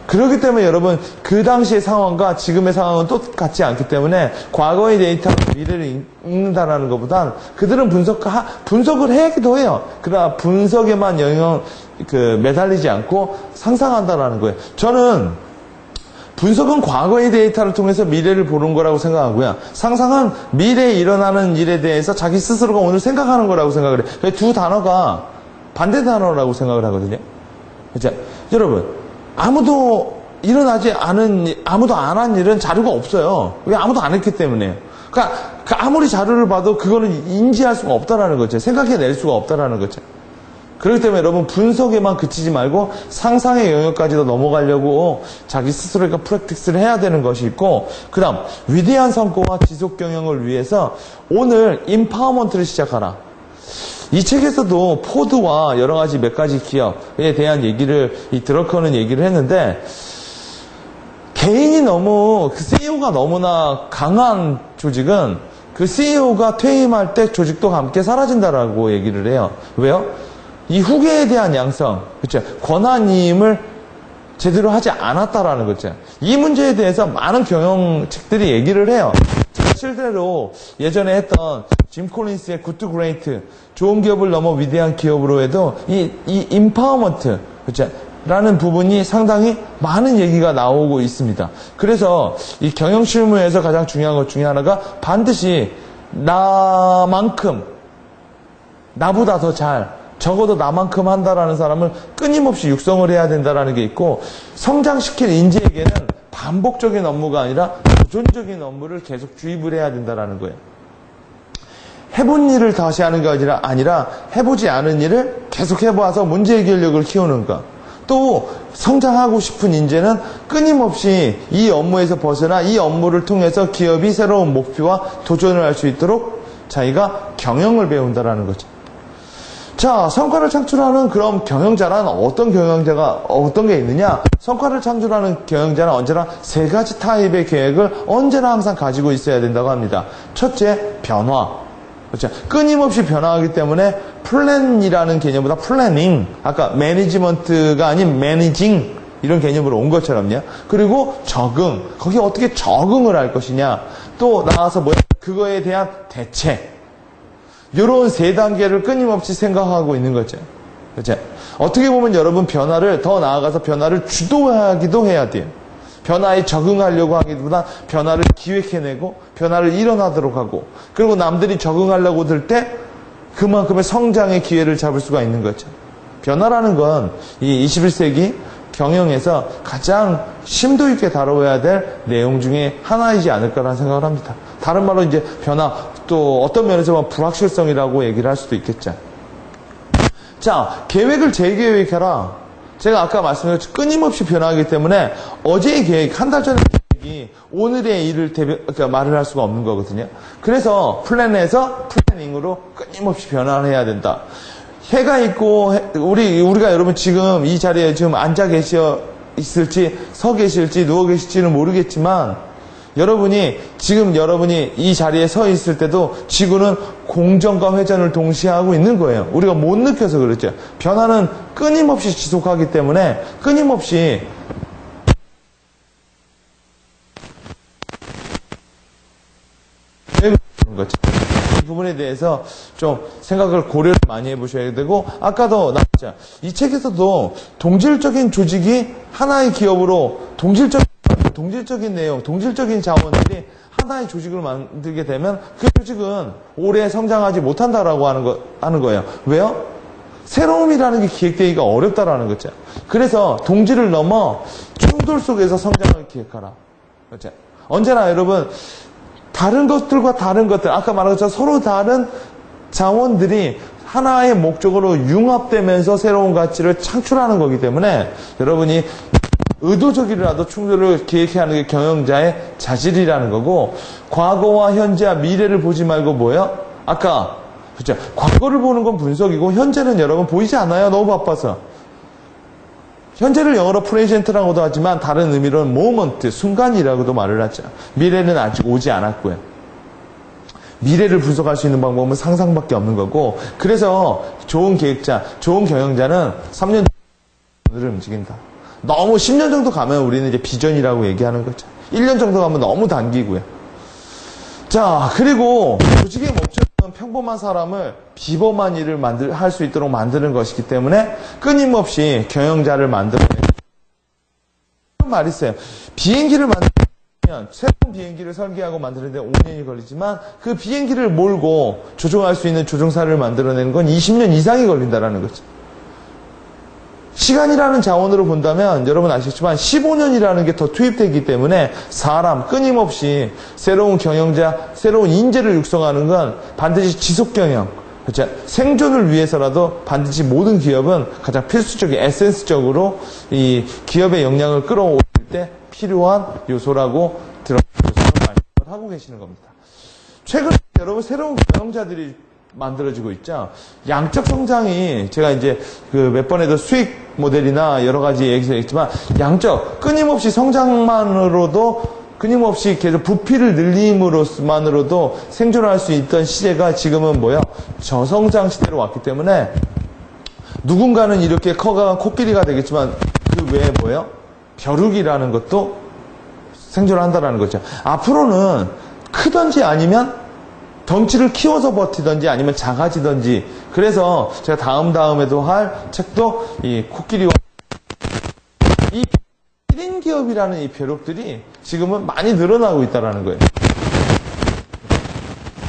그렇기 때문에 여러분 그 당시의 상황과 지금의 상황은 똑같지 않기 때문에 과거의 데이터로 미래를 읽는다라는 것보단 그들은 분석을 하기도 해요. 그러나 분석에만 매달리지 않고 상상한다라는 거예요. 저는 분석은 과거의 데이터를 통해서 미래를 보는 거라고 생각하고요. 상상은 미래에 일어나는 일에 대해서 자기 스스로가 오늘 생각하는 거라고 생각을 해요. 두 단어가 반대 단어라고 생각을 하거든요. 그렇죠? 여러분 아무도 안 한 일은 자료가 없어요. 왜? 아무도 안 했기 때문에요. 그러니까 아무리 자료를 봐도 그거는 인지할 수가 없다라는 거죠. 생각해낼 수가 없다라는 거죠. 그렇기 때문에 여러분 분석에만 그치지 말고 상상의 영역까지도 넘어가려고 자기 스스로가 프랙티스를 해야 되는 것이 있고, 그 다음 위대한 성과와 지속 경영을 위해서 오늘 임파워먼트를 시작하라. 이 책에서도 포드와 여러 가지 몇 가지 기업에 대한 얘기를, 이 드러커는 얘기를 했는데, 개인이 너무, 그 CEO가 너무나 강한 조직은 그 CEO가 퇴임할 때 조직도 함께 사라진다라고 얘기를 해요. 왜요? 이 후계에 대한 양성, 그렇죠? 권한임을 제대로 하지 않았다라는 거죠. 이 문제에 대해서 많은 경영책들이 얘기를 해요. 제가 실제로 예전에 했던 짐 콜린스의 굿 투 그레이트, 좋은 기업을 넘어 위대한 기업으로 해도 이 임파워먼트, 그렇죠? 라는 부분이 상당히 많은 얘기가 나오고 있습니다. 그래서 이 경영 실무에서 가장 중요한 것 중에 하나가 반드시 나보다 더 잘, 적어도 나만큼 한다라는 사람을 끊임없이 육성을 해야 된다라는 게 있고, 성장시킬 인재에게는 반복적인 업무가 아니라 도전적인 업무를 계속 주입을 해야 된다라는 거예요. 해본 일을 다시 하는 게 아니라 해보지 않은 일을 계속 해봐서 문제 해결력을 키우는 것. 또 성장하고 싶은 인재는 끊임없이 이 업무에서 벗어나 이 업무를 통해서 기업이 새로운 목표와 도전을 할 수 있도록 자기가 경영을 배운다라는 거죠. 자, 성과를 창출하는 그럼 경영자란 어떤 게 있느냐? 성과를 창출하는 경영자는 언제나 세 가지 타입의 계획을 언제나 항상 가지고 있어야 된다고 합니다. 첫째, 변화. 그렇죠. 끊임없이 변화하기 때문에 플랜이라는 개념보다 플래닝, 아까 매니지먼트가 아닌 매니징 이런 개념으로 온 것처럼요. 그리고 적응, 거기에 어떻게 적응을 할 것이냐. 또 나아서 그거에 대한 대책. 이런 세 단계를 끊임없이 생각하고 있는 거죠. 그렇죠. 어떻게 보면 여러분 더 나아가서 변화를 주도하기도 해야 돼요. 변화에 적응하려고 하기보다 변화를 기획해내고 변화를 일어나도록 하고, 그리고 남들이 적응하려고 들 때 그만큼의 성장의 기회를 잡을 수가 있는 거죠. 변화라는 건 이 21세기 경영에서 가장 심도 있게 다뤄야 될 내용 중에 하나이지 않을까라는 생각을 합니다. 다른 말로 이제 변화, 또 어떤 면에서 보면 불확실성이라고 얘기를 할 수도 있겠죠. 자, 계획을 재계획해라. 제가 아까 말씀드렸죠. 끊임없이 변화하기 때문에 어제의 계획, 한 달 전의 계획이 오늘의 일을 말을 할 수가 없는 거거든요. 그래서 플랜에서 플래닝으로 끊임없이 변화를 해야 된다. 해가 있고, 우리가 여러분 지금 이 자리에 지금 앉아 있을지, 서 계실지, 누워 계실지는 모르겠지만, 여러분이 이 자리에 서 있을 때도 지구는 공전과 회전을 동시에 하고 있는 거예요. 우리가 못 느껴서 그렇죠. 변화는 끊임없이 지속하기 때문에 끊임없이 그런 거죠. 이 부분에 대해서 좀 생각을 고려를 많이 해보셔야 되고, 아까도 나왔죠. 이 책에서도 동질적인 조직이 하나의 기업으로 동질적인 내용, 동질적인 자원들이 하나의 조직을 만들게 되면 그 조직은 오래 성장하지 못한다라고 하는 거예요. 왜요? 새로움이라는 게 기획되기가 어렵다라는 거죠. 그래서 동지를 넘어 충돌 속에서 성장을 기획하라. 그렇죠? 언제나 여러분, 다른 것들과 다른 것들, 아까 말한 것처럼 서로 다른 자원들이 하나의 목적으로 융합되면서 새로운 가치를 창출하는 거기 때문에 여러분이 의도적이라도 충돌을 기획해야 하는 게 경영자의 자질이라는 거고, 과거와 현재와 미래를 보지 말고 뭐예요? 아까 그렇죠? 과거를 보는 건 분석이고 현재는 여러분 보이지 않아요. 너무 바빠서. 현재를 영어로 프레젠트라고도 하지만 다른 의미로는 모먼트, 순간이라고도 말을 하죠. 미래는 아직 오지 않았고요. 미래를 분석할 수 있는 방법은 상상밖에 없는 거고, 그래서 좋은 계획자, 좋은 경영자는 3년 전을 움직인다. 너무 10년 정도 가면 우리는 이제 비전이라고 얘기하는 거죠. 1년 정도 가면 너무 단기고요. 자, 그리고 조직의 목적은 평범한 사람을 비범한 일을 할 수 있도록 만드는 것이기 때문에 끊임없이 경영자를 만들어내는 그런 말이 있어요. 비행기를 만들면 새로운 비행기를 설계하고 만드는데 5년이 걸리지만 그 비행기를 몰고 조종할 수 있는 조종사를 만들어내는 건 20년 이상이 걸린다는 거죠. 시간이라는 자원으로 본다면 여러분 아시겠지만 15년이라는 게 더 투입되기 때문에 사람 끊임없이 새로운 경영자, 새로운 인재를 육성하는 건 반드시 지속경영, 그렇죠? 생존을 위해서라도 반드시 모든 기업은 가장 필수적인 에센스적으로 이 기업의 역량을 끌어올릴 때 필요한 요소라고 말씀을 하고 계시는 겁니다. 최근에 여러분 새로운 경영자들이 만들어지고 있죠. 양적 성장이 제가 이제 그 몇 번에도 수익 모델이나 여러 가지 얘기했지만 양적 끊임없이 성장만으로도 끊임없이 계속 부피를 늘림으로만으로도 생존할 수 있던 시대가 지금은 뭐야? 저성장 시대로 왔기 때문에 누군가는 이렇게 커가는 코끼리가 되겠지만 그 외에 뭐예요? 벼룩이라는 것도 생존을 한다는 거죠. 앞으로는 크든지 아니면 덩치를 키워서 버티든지 아니면 작아지든지, 그래서 제가 다음에도 할 책도 이 코끼리와 이 1인 기업이라는 이 벼룩들이 지금은 많이 늘어나고 있다는 거예요.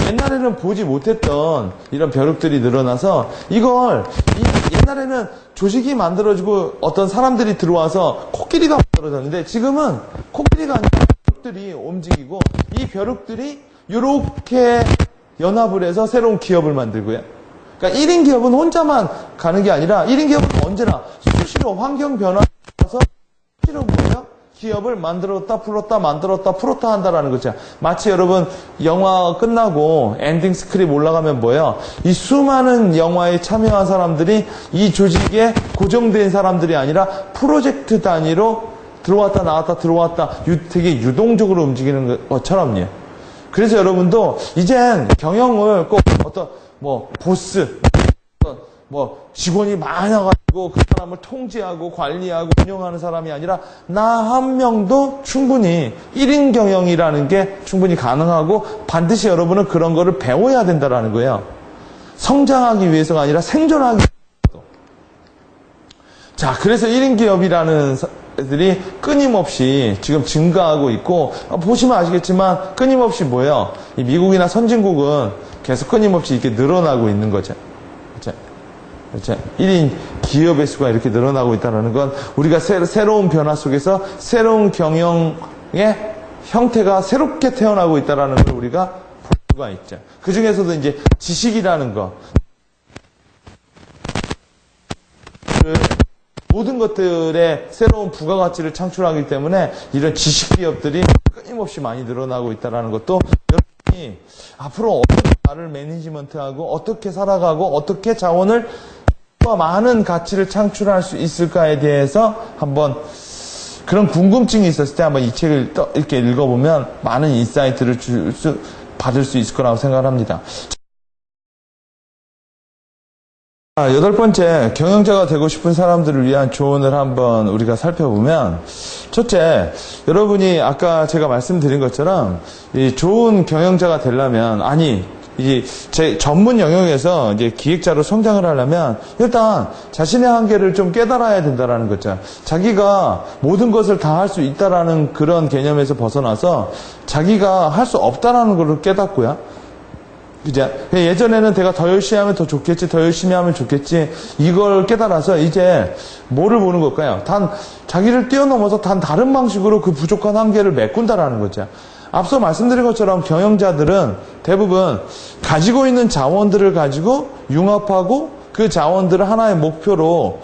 옛날에는 보지 못했던 이런 벼룩들이 늘어나서 이걸 옛날에는 조직이 만들어지고 어떤 사람들이 들어와서 코끼리가 만들어졌는데 지금은 코끼리가 아니라 벼룩들이 움직이고 이 벼룩들이 이렇게 연합을 해서 새로운 기업을 만들고요. 그러니까 1인 기업은 혼자만 가는 게 아니라 1인 기업은 언제나 수시로 환경 변화에서 수시로 뭐예요? 기업을 만들었다 풀었다 한다라는 거죠. 마치 여러분 영화 끝나고 엔딩 스크립 올라가면 뭐예요? 이 수많은 영화에 참여한 사람들이 이 조직에 고정된 사람들이 아니라 프로젝트 단위로 들어왔다 나왔다 되게 유동적으로 움직이는 것처럼요. 그래서 여러분도 이젠 경영을 꼭 어떤 보스, 직원이 많아가지고 그 사람을 통제하고 관리하고 운영하는 사람이 아니라 나 한 명도 충분히 1인 경영이라는 게 충분히 가능하고 반드시 여러분은 그런 거를 배워야 된다는 거예요. 성장하기 위해서가 아니라 생존하기 위해서. 자, 그래서 1인 기업이라는 애들이 끊임없이 지금 증가하고 있고, 보시면 아시겠지만 끊임없이 뭐예요? 이 미국이나 선진국은 계속 끊임없이 이렇게 늘어나고 있는 거죠. 그렇죠? 1인 기업의 수가 이렇게 늘어나고 있다는 건 우리가 새로운 변화 속에서 새로운 경영의 형태가 새롭게 태어나고 있다는 걸 우리가 볼 수가 있죠. 그 중에서도 이제 지식이라는 거, 모든 것들의 새로운 부가가치를 창출하기 때문에 이런 지식 기업들이 끊임없이 많이 늘어나고 있다는 것도 여러분이 앞으로 어떻게 나를 매니지먼트하고 어떻게 살아가고 어떻게 자원을 많은 가치를 창출할 수 있을까에 대해서 한번 그런 궁금증이 있었을 때 한번 이 책을 이렇게 읽어보면 많은 인사이트를 받을 수 있을 거라고 생각합니다. 8번째, 경영자가 되고 싶은 사람들을 위한 조언을 한번 우리가 살펴보면, 첫째, 여러분이 아까 제가 말씀드린 것처럼 이 좋은 경영자가 되려면, 제 전문 영역에서 이제 기획자로 성장을 하려면 일단 자신의 한계를 좀 깨달아야 된다는 거죠. 자기가 모든 것을 다 할 수 있다라는 그런 개념에서 벗어나서 자기가 할 수 없다라는 것을 깨닫고요. 그죠? 예전에는 내가 더 열심히 하면 더 좋겠지, 더 열심히 하면 좋겠지, 이걸 깨달아서 이제 뭐를 보는 걸까요? 자기를 뛰어넘어서 다른 방식으로 그 부족한 한계를 메꾼다라는 거죠. 앞서 말씀드린 것처럼 경영자들은 대부분 가지고 있는 자원들을 가지고 융합하고 그 자원들을 하나의 목표를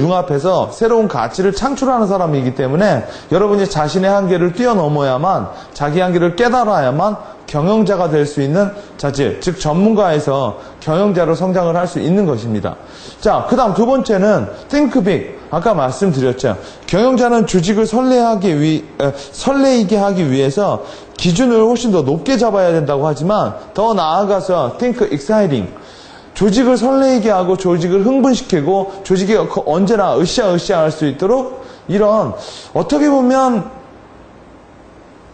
융합해서 새로운 가치를 창출하는 사람이기 때문에 여러분이 자신의 한계를 뛰어넘어야만, 자기 한계를 깨달아야만 경영자가 될 수 있는 자질, 즉 전문가에서 경영자로 성장을 할 수 있는 것입니다. 자, 그 다음 두 번째는 think big. 아까 말씀드렸죠. 경영자는 조직을 설레이게 하기 위해서 기준을 훨씬 더 높게 잡아야 된다고 하지만 더 나아가서 think exciting. 조직을 설레이게 하고 조직을 흥분시키고 조직이 언제나 으쌰으쌰 할 수 있도록 이런 어떻게 보면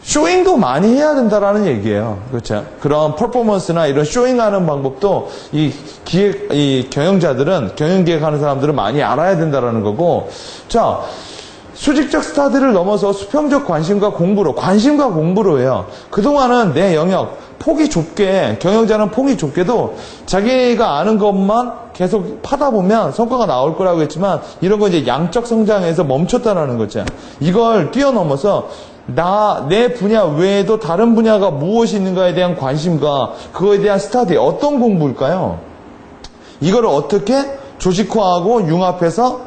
쇼잉도 많이 해야 된다라는 얘기예요. 그렇죠? 그런 퍼포먼스나 이런 쇼잉하는 방법도 이 경영자들은, 경영기획하는 사람들은 많이 알아야 된다라는 거고. 자, 수직적 스타디를 넘어서 수평적 관심과 공부로 해요. 그동안은 내 영역, 폭이 좁게, 경영자는 폭이 좁게도 자기가 아는 것만 계속 파다 보면 성과가 나올 거라고 했지만 이런 거 이제 양적 성장에서 멈췄다라는 거죠. 이걸 뛰어넘어서 내 분야 외에도 다른 분야가 무엇이 있는가에 대한 관심과 그거에 대한 스타디, 어떤 공부일까요? 이거를 어떻게 조직화하고 융합해서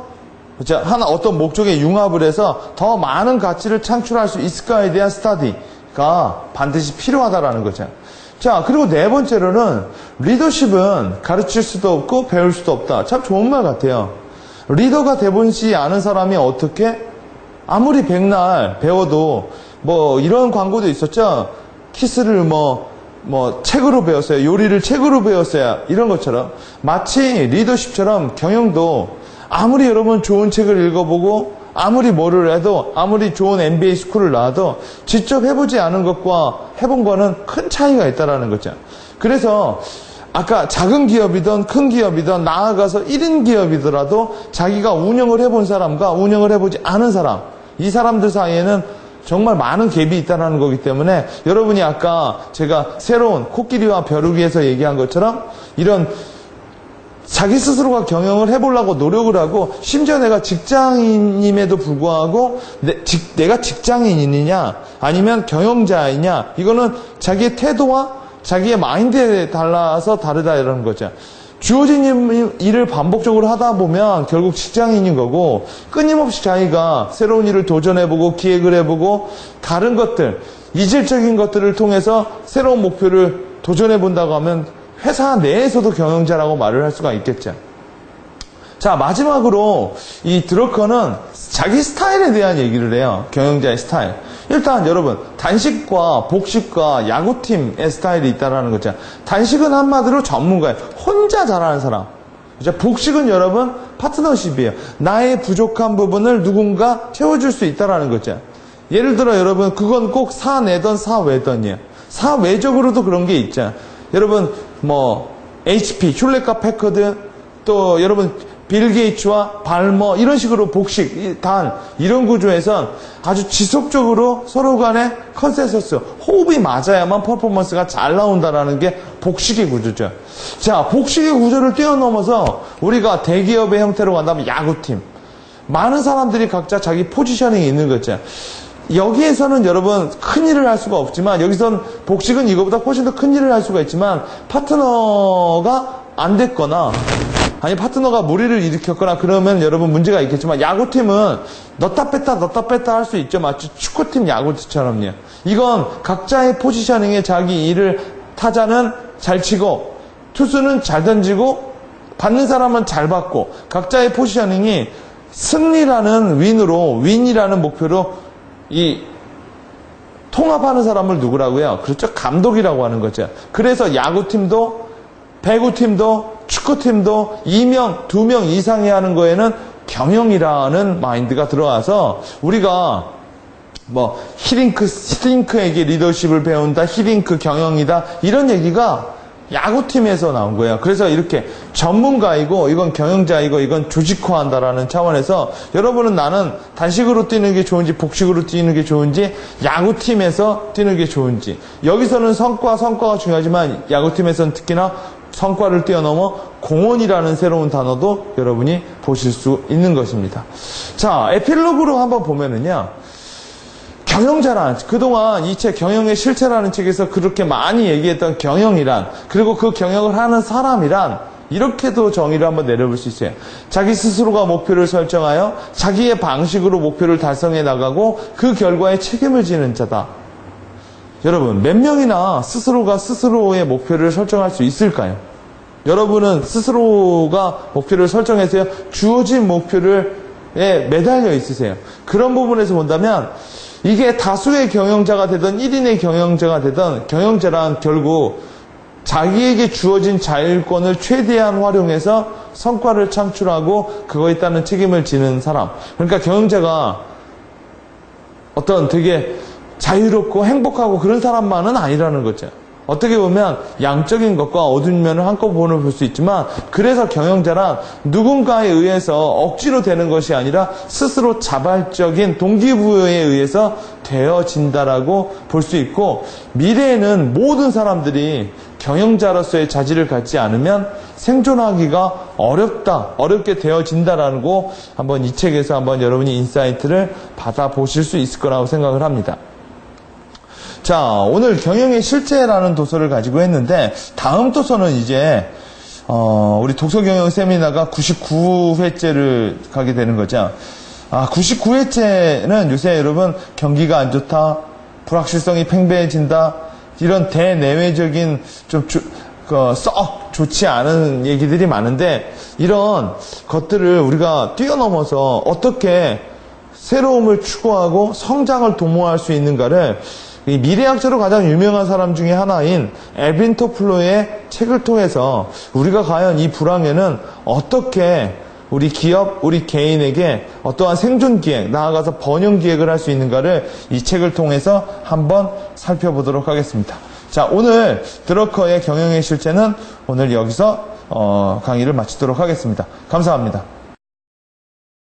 어떤 목적에 융합을 해서 더 많은 가치를 창출할 수 있을까에 대한 스타디가 반드시 필요하다라는 거죠. 자, 그리고 네 번째로는 리더십은 가르칠 수도 없고 배울 수도 없다. 참 좋은 말 같아요. 리더가 돼보지 않은 사람이 어떻게 아무리 백날 배워도 이런 광고도 있었죠. 키스를 책으로 배웠어요. 요리를 책으로 배웠어요. 이런 것처럼 마치 리더십처럼 경영도 아무리 여러분 좋은 책을 읽어보고 아무리 뭐를 해도 아무리 좋은 MBA 스쿨을 나와도 직접 해보지 않은 것과 해본 거는 큰 차이가 있다는 거죠. 그래서 아까 작은 기업이든 큰 기업이든 나아가서 1인 기업이더라도 자기가 운영을 해본 사람과 운영을 해보지 않은 사람, 이 사람들 사이에는 정말 많은 갭이 있다는 거기 때문에 여러분이 아까 제가 새로운 코끼리와 벼룩이에서 얘기한 것처럼 이런 자기 스스로가 경영을 해보려고 노력을 하고 심지어 내가 직장인임에도 불구하고 내가 직장인이냐 아니면 경영자이냐 이거는 자기의 태도와 자기의 마인드에 달라서 다르다 이러는 거죠. 주어진 일을 반복적으로 하다 보면 결국 직장인인 거고 끊임없이 자기가 새로운 일을 도전해보고 기획을 해보고 다른 것들, 이질적인 것들을 통해서 새로운 목표를 도전해본다고 하면 회사 내에서도 경영자라고 말을 할 수가 있겠죠. 자, 마지막으로 이 드러커는 자기 스타일에 대한 얘기를 해요. 경영자의 스타일. 일단 여러분, 단식과 복식과 야구팀의 스타일이 있다는 거죠. 단식은 한마디로 전문가예요. 혼자 잘하는 사람. 복식은 여러분 파트너십이에요. 나의 부족한 부분을 누군가 채워줄 수 있다는 거죠. 예를 들어 여러분, 그건 꼭 사내던 사외던이에요. 사외적으로도 그런 게 있죠. 여러분 HP, 슐레카 패커드, 또 여러분 빌 게이츠와 발머 이런 식으로 복식, 단 이런 구조에선 아주 지속적으로 서로 간에 컨센서스, 호흡이 맞아야만 퍼포먼스가 잘 나온다라는 게 복식의 구조죠. 자, 복식의 구조를 뛰어넘어서 우리가 대기업의 형태로 간다면 야구팀, 많은 사람들이 각자 자기 포지셔닝이 있는 거죠. 여기에서는 여러분 큰 일을 할 수가 없지만 여기선 복식은 이거보다 훨씬 더 큰 일을 할 수가 있지만 파트너가 안 됐거나 아니 파트너가 무리를 일으켰거나 그러면 여러분 문제가 있겠지만 야구팀은 넣다 뺐다 할 수 있죠. 마치 축구팀 야구처럼요. 이건 각자의 포지셔닝에 자기 일을 타자는 잘 치고 투수는 잘 던지고 받는 사람은 잘 받고 각자의 포지셔닝이 승리라는 윈이라는 목표로 이 통합하는 사람을 누구라고요? 그렇죠. 감독이라고 하는 거죠. 그래서 야구팀도 배구팀도 축구팀도 2명, 2명 이상이 하는 거에는 경영이라는 마인드가 들어와서 우리가 히링크에게 리더십을 배운다, 히링크 경영이다 이런 얘기가 야구팀에서 나온 거예요. 그래서 이렇게 전문가이고 이건 경영자이고 이건 조직화한다라는 차원에서 여러분은 나는 단식으로 뛰는 게 좋은지 복식으로 뛰는 게 좋은지 야구팀에서 뛰는 게 좋은지 여기서는 성과가 중요하지만 야구팀에서는 특히나 성과를 뛰어넘어 공헌이라는 새로운 단어도 여러분이 보실 수 있는 것입니다. 자, 에필로그로 한번 보면은요. 경영자란 그동안 이 책 경영의 실체라는 책에서 그렇게 많이 얘기했던 경영이란 그리고 그 경영을 하는 사람이란 이렇게도 정의를 한번 내려볼 수 있어요. 자기 스스로가 목표를 설정하여 자기의 방식으로 목표를 달성해 나가고 그 결과에 책임을 지는 자다. 여러분 몇 명이나 스스로가 스스로의 목표를 설정할 수 있을까요? 여러분은 스스로가 목표를 설정해서요 주어진 목표에 매달려 있으세요. 그런 부분에서 본다면 이게 다수의 경영자가 되든 1인의 경영자가 되든 경영자란 결국 자기에게 주어진 자율권을 최대한 활용해서 성과를 창출하고 그거에 따른 책임을 지는 사람. 그러니까 경영자가 어떤 되게 자유롭고 행복하고 그런 사람만은 아니라는 거죠. 어떻게 보면 양적인 것과 어두운 면을 한꺼번에 볼 수 있지만 그래서 경영자란 누군가에 의해서 억지로 되는 것이 아니라 스스로 자발적인 동기부여에 의해서 되어진다라고 볼 수 있고 미래에는 모든 사람들이 경영자로서의 자질을 갖지 않으면 생존하기가 어렵게 되어진다라는 거 한번 이 책에서 한번 여러분이 인사이트를 받아보실 수 있을 거라고 생각을 합니다. 자, 오늘 경영의 실체라는 도서를 가지고 했는데 다음 도서는 이제 우리 독서경영 세미나가 99회째를 가게 되는 거죠. 99회째는 요새 여러분 경기가 안 좋다, 불확실성이 팽배해진다 이런 대내외적인 좀 썩 좋지 않은 얘기들이 많은데 이런 것들을 우리가 뛰어넘어서 어떻게 새로움을 추구하고 성장을 도모할 수 있는가를 이 미래학자로 가장 유명한 사람 중에 하나인 엘빈 토플러의 책을 통해서 우리가 과연 이 불황에는 어떻게 우리 기업, 우리 개인에게 어떠한 생존 기획, 나아가서 번영 기획을 할 수 있는가를 이 책을 통해서 한번 살펴보도록 하겠습니다. 자, 오늘 드러커의 경영의 실체는 오늘 여기서 강의를 마치도록 하겠습니다. 감사합니다.